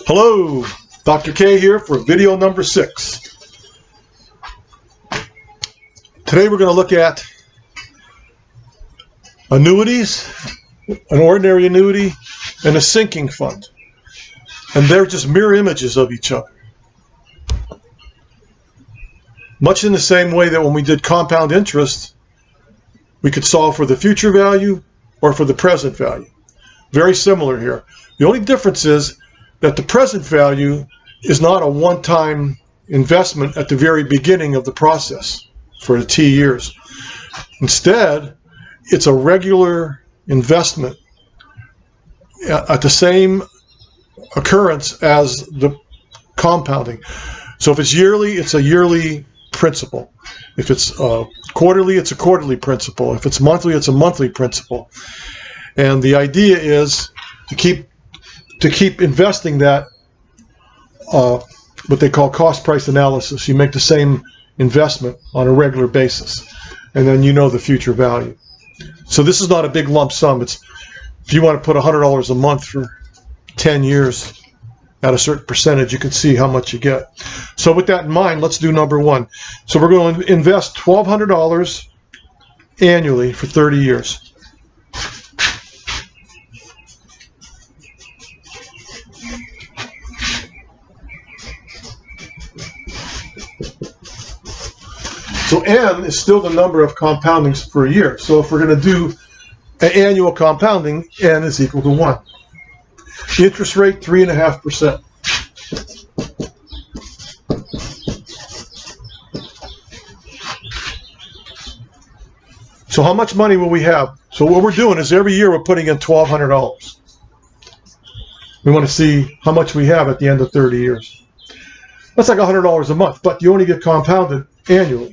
Hello, Dr. K here for video number 6. Today we're going to look at annuities, an ordinary annuity, and a sinking fund. And they're just mirror images of each other. Much in the same way that when we did compound interest, we could solve for the future value or for the present value. Very similar here. The only difference is that the present value is not a one-time investment at the very beginning of the process for the T years. Instead, it's a regular investment at the same occurrence as the compounding. So if it's yearly, it's a yearly principal. If it's quarterly, it's a quarterly principal. If it's monthly, it's a monthly principal. And the idea is to keep investing that, what they call cost price analysis. You make the same investment on a regular basis, and then you know the future value. So this is not a big lump sum. It's if you want to put $100 a month for 10 years at a certain percentage, you can see how much you get. So with that in mind, let's do number 1. So we're going to invest $1,200 annually for 30 years. So N is still the number of compoundings per year. So if we're going to do an annual compounding, N is equal to 1. The interest rate, 3.5%. So how much money will we have? So what we're doing is every year we're putting in $1,200. We want to see how much we have at the end of 30 years. That's like $100 a month, but you only get compounded annually.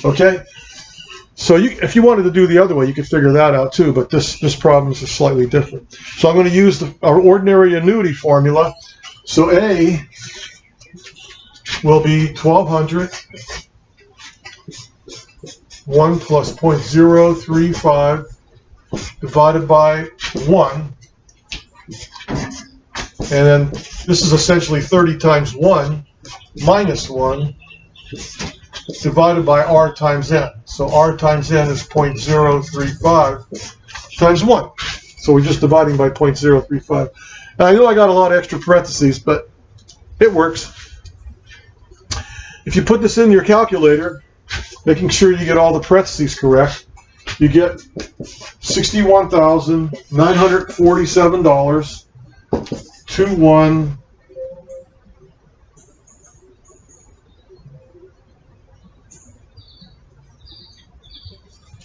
Okay? So if you wanted to do the other way, you could figure that out too, but this problem is slightly different. So I'm going to use our ordinary annuity formula. So A will be 1,200, 1 plus 0.035 divided by 1. And then this is essentially 30 times 1 minus 1 divided by R times N. So R times N is 0.035 times 1. So we're just dividing by 0.035. Now I know I got a lot of extra parentheses, but it works. If you put this in your calculator, making sure you get all the parentheses correct, you get $61,947 to 1.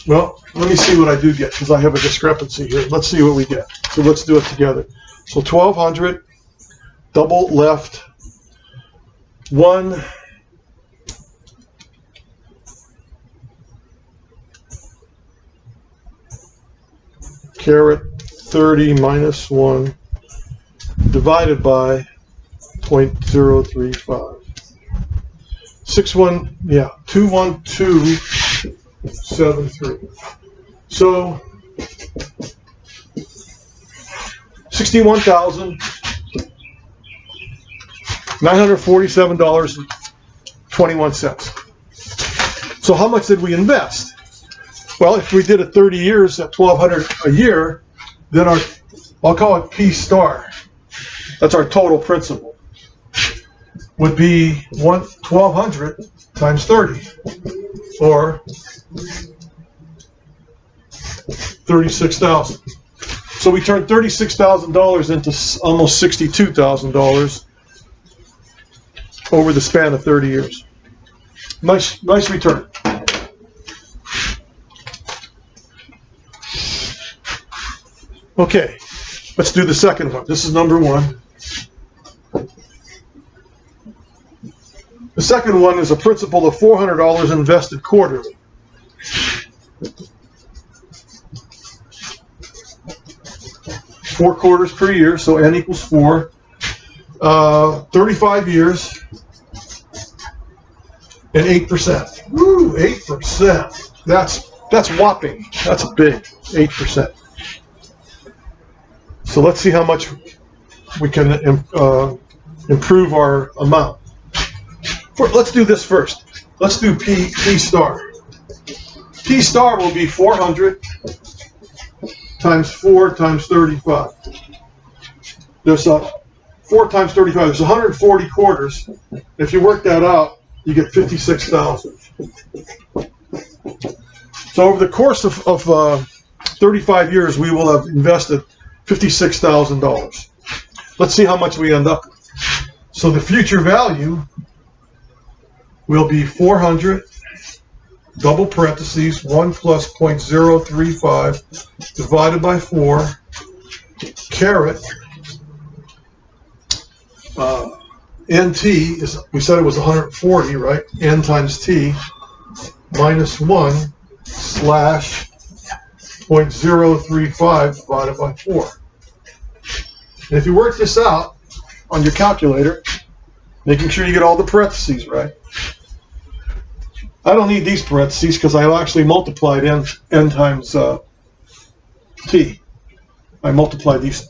Well, let me see what I do get, because I have a discrepancy here. Let's see what we get. So let's do it together. So 1,200, double left, 1, caret 30 minus 1 divided by 0.035. 21273. So $61,947.21. So how much did we invest? Well, if we did it 30 years at $1,200 a year, then I'll call it P star. That's our total principal. Would be 1,200 times 30, or 36,000. So we turned $36,000 into almost $62,000 over the span of 30 years. Nice return. Okay, let's do the second one. This is number 1. The second one is a principal of $400 invested quarterly. Four quarters per year, so N equals 4. 35 years and 8%. Woo, 8%. That's whopping. That's big. 8%. So let's see how much we can improve our amount. Let's do this first. Let's do P star. P star will be 400 times 4 times 35. There's 4 times 35. There's 140 quarters. If you work that out, you get 56,000. So over the course of 35 years, we will have invested $56,000. Let's see how much we end up with. So the future value will be 400, double parentheses, 1 plus 0.035 divided by 4, caret, NT, we said it was 140, right? N times T, minus 1 slash 0.035 divided by 4. And if you work this out on your calculator, making sure you get all the parentheses right. I don't need these parentheses because I actually multiplied n times t. I multiplied these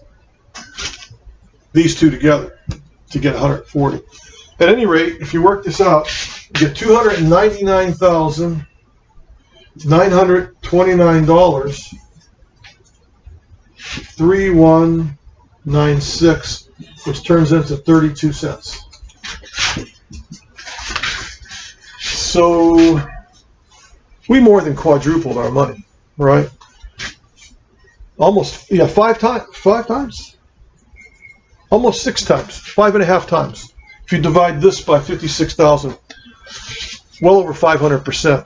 two together to get 140. At any rate, if you work this out, you get $299,929, 3196, which turns into 32 cents. So we more than quadrupled our money, right? Almost, yeah, five times? Almost 6 times, 5.5 times. If you divide this by 56,000, well over 500%.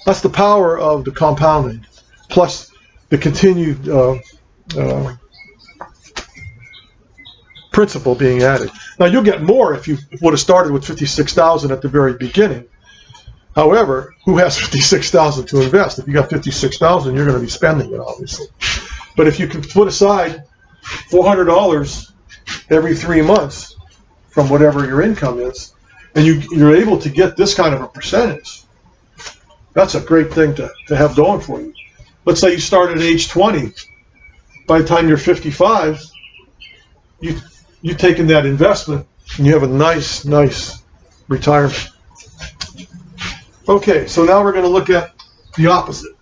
That's the power of the compounding, plus the continued principal being added. Now you'll get more if you would have started with 56,000 at the very beginning. However, who has 56,000 to invest? If you got 56,000, you're going to be spending it, obviously. But if you can put aside $400 every 3 months from whatever your income is, and you're able to get this kind of a percentage, that's a great thing to have going for you. Let's say you start at age 20. By the time you're 55, you've taken that investment and you have a nice retirement. Okay, so now we're going to look at the opposite.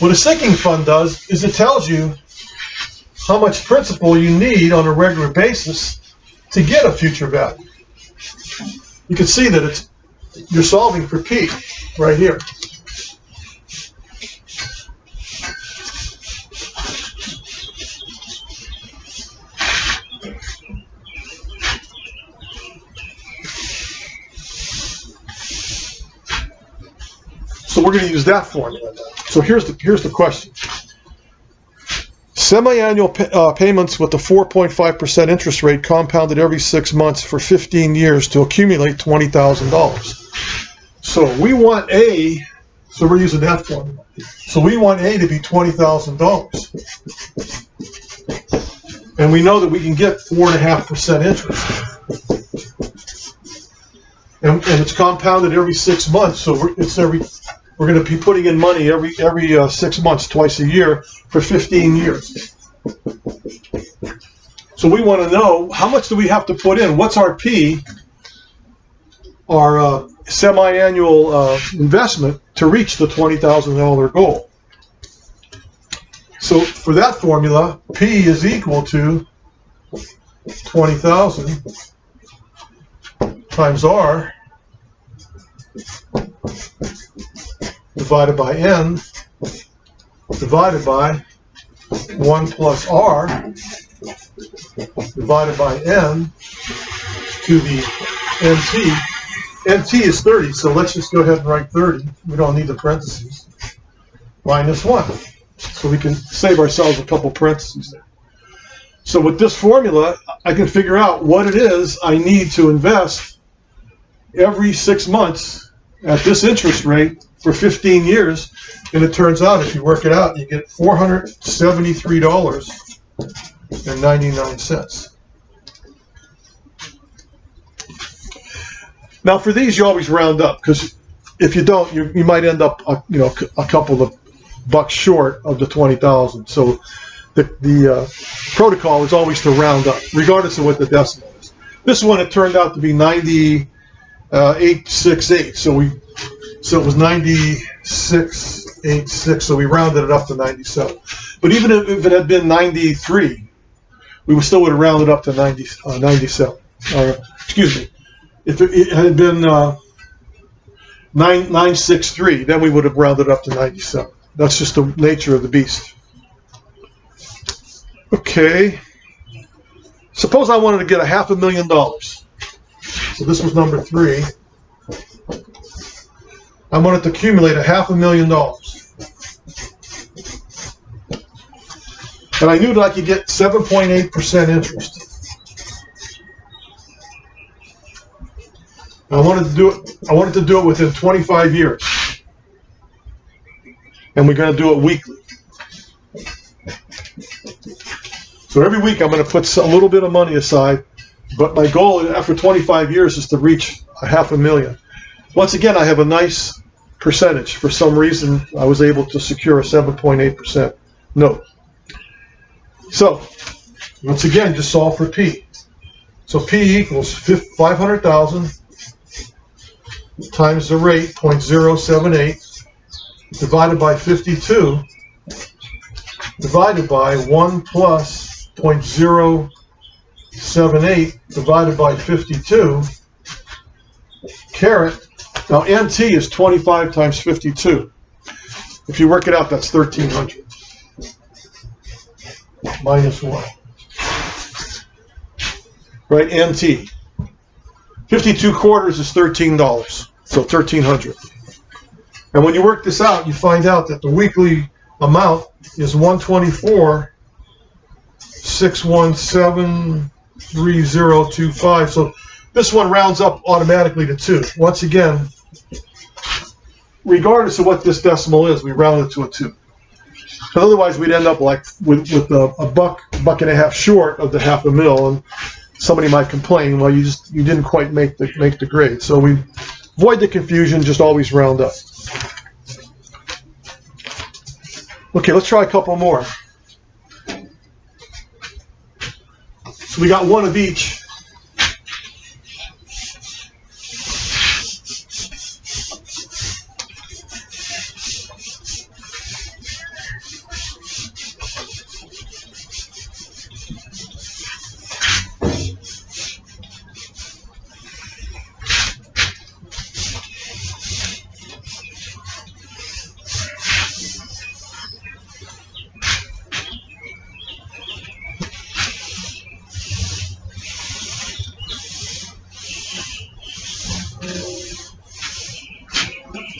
What a sinking fund does is it tells you how much principal you need on a regular basis to get a future value. You can see that you're solving for P right here. So we're going to use that formula now. So here's the question. Semi-annual payments with a 4.5% interest rate compounded every 6 months for 15 years to accumulate $20,000. So we want A, so we're using that formula. So we want A to be $20,000. And we know that we can get 4.5% interest. And it's compounded every 6 months, so we're going to be putting in money every 6 months, twice a year, for 15 years. So we want to know, how much do we have to put in? What's our P, our semi-annual investment, to reach the $20,000 goal? So for that formula, P is equal to 20,000 times R divided by N divided by 1 plus R divided by N to the NT. NT is 30, so let's just go ahead and write 30. We don't need the parentheses. Minus 1. So we can save ourselves a couple parentheses there. So with this formula, I can figure out what it is I need to invest every 6 months at this interest rate for 15 years, and it turns out, if you work it out, you get $473.99. Now, for these, you always round up, because if you don't, you might end up, a couple of bucks short of the 20,000. So the protocol is always to round up, regardless of what the decimal is. This one, it turned out to be 98.68. So it was 96.86. So we rounded it up to 97. But even if it had been 93, we still would have rounded up to 97. Excuse me. If it had been 963, then we would have rounded up to 97. That's just the nature of the beast. Okay. Suppose I wanted to get $500,000. So this was number 3. I wanted to accumulate $500,000. And I knew that I could get 7.8% interest. I wanted to do it within 25 years. And we're going to do it weekly. So every week I'm going to put a little bit of money aside, but my goal after 25 years is to reach $500,000. Once again, I have a nice percentage. For some reason, I was able to secure a 7.8% note. So, once again, just solve for P. So P equals 500,000 times the rate, 0.078, divided by 52, divided by 1 plus 0.078, divided by 52, caret. Now, NT is 25 times 52. If you work it out, that's 1,300. Minus 1. Right, NT. 52 quarters is $13, so 1,300. And when you work this out, you find out that the weekly amount is 124,617,3025. So this one rounds up automatically to 2. Once again, regardless of what this decimal is, we round it to a 2. Otherwise, we'd end up like with a buck and a half short of the $500,000, and somebody might complain, well, you didn't quite make the grade. So we avoid the confusion, just always round up. Okay, let's try a couple more. So we got one of each.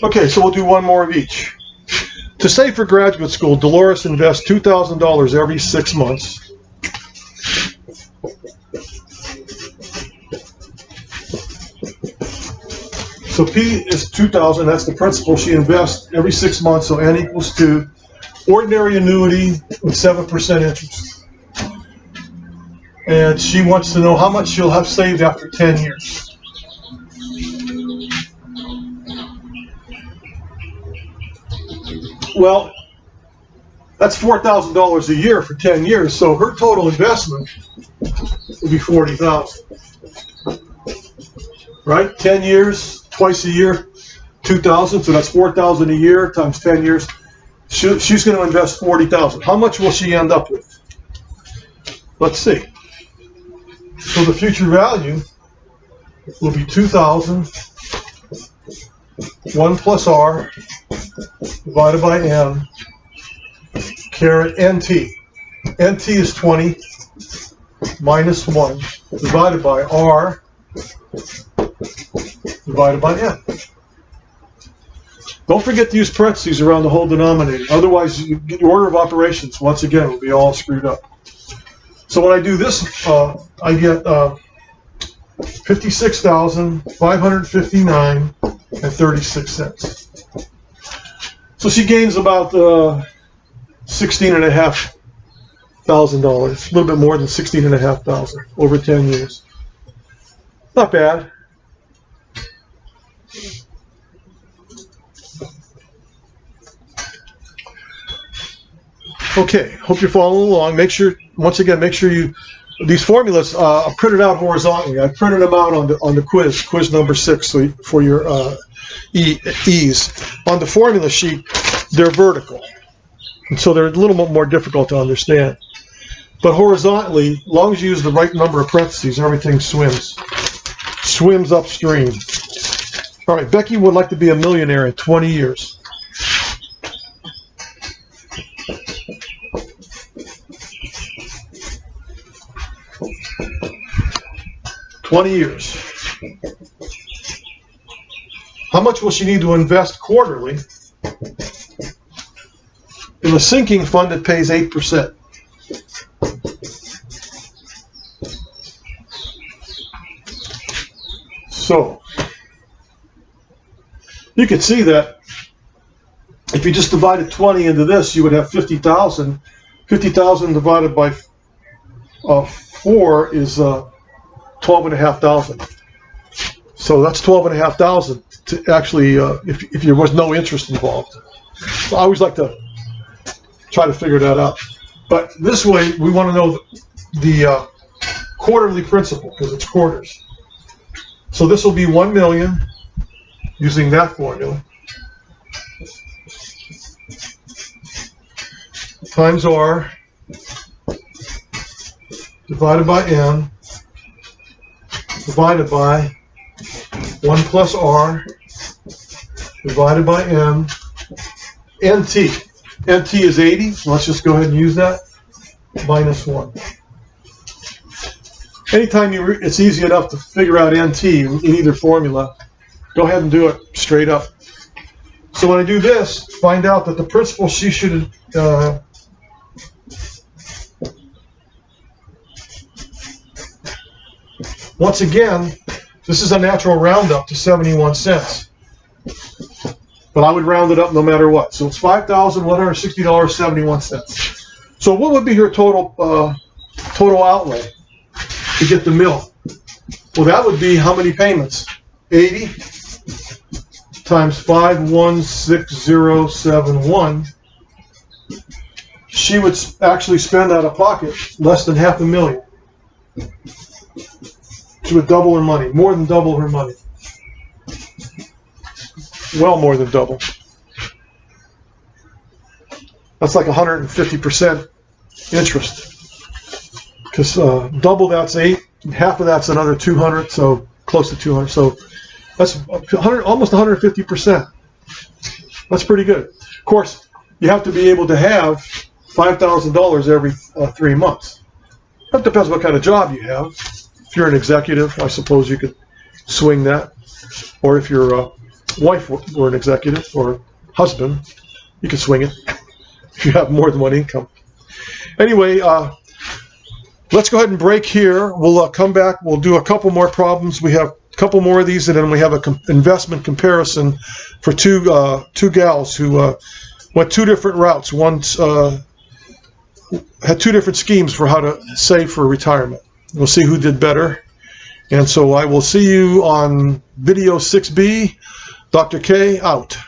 Okay, so we'll do one more of each. To save for graduate school, Dolores invests $2,000 every 6 months. So P is 2,000. That's the principal she invests every 6 months. So N equals 2. Ordinary annuity with 7% interest. And she wants to know how much she'll have saved after 10 years. Well, that's $4,000 a year for 10 years, so her total investment would be $40,000. Right? 10 years, twice a year, $2,000, so that's $4,000 a year times 10 years. She's going to invest $40,000. How much will she end up with? Let's see. So the future value will be 2,000, 1 plus R, divided by N, caret NT. NT is 20 minus 1 divided by R divided by N. Don't forget to use parentheses around the whole denominator. Otherwise, your order of operations, once again, will be all screwed up. So when I do this, I get 56,559.36 cents. So she gains about $16,500, a little bit more than $16,500 over 10 years. Not bad. Okay, hope you're following along. Make sure, once again, make sure these formulas are printed out horizontally. I printed them out on the quiz number 6, so for your ease. On the formula sheet, they're vertical, and so they're a little bit more difficult to understand. But horizontally, as long as you use the right number of parentheses, everything swims upstream. All right, Becky would like to be a millionaire in 20 years. How much will she need to invest quarterly in a sinking fund that pays 8%? So, you can see that if you just divided 20 into this, you would have 50,000. 50,000 divided by 4 is 12,500. So that's 12,500 to actually, if there was no interest involved. So I always like to try to figure that out. But this way, we want to know the quarterly principal, because it's quarters. So this will be 1 million using that formula times R divided by N divided by 1 plus R divided by N. NT. NT is 80. So let's just go ahead and use that. Minus 1. Anytime it's easy enough to figure out NT in either formula, go ahead and do it straight up. So when I do this, find out that the principal she should once again, this is a natural roundup to 71 cents. But I would round it up no matter what. So it's $5,160.71. So what would be her total outlay to get the mill? Well, that would be how many payments? 80 times 5,160.71. She would actually spend out of pocket less than $500,000. She would double her money, more than double her money. Well, more than double. That's like 150% interest. Because double that's 8, half of that's another 200, so close to 200. So that's almost 150%. That's pretty good. Of course, you have to be able to have $5,000 every 3 months. That depends what kind of job you have. If you're an executive, I suppose you could swing that. Or if your wife were an executive or husband, you could swing it if you have more than one income. Anyway, let's go ahead and break here. We'll come back. We'll do a couple more problems. We have a couple more of these, and then we have an investment comparison for two gals who went 2 different routes. One had 2 different schemes for how to save for retirement. We'll see who did better. And so I will see you on video 6B. Dr. K out.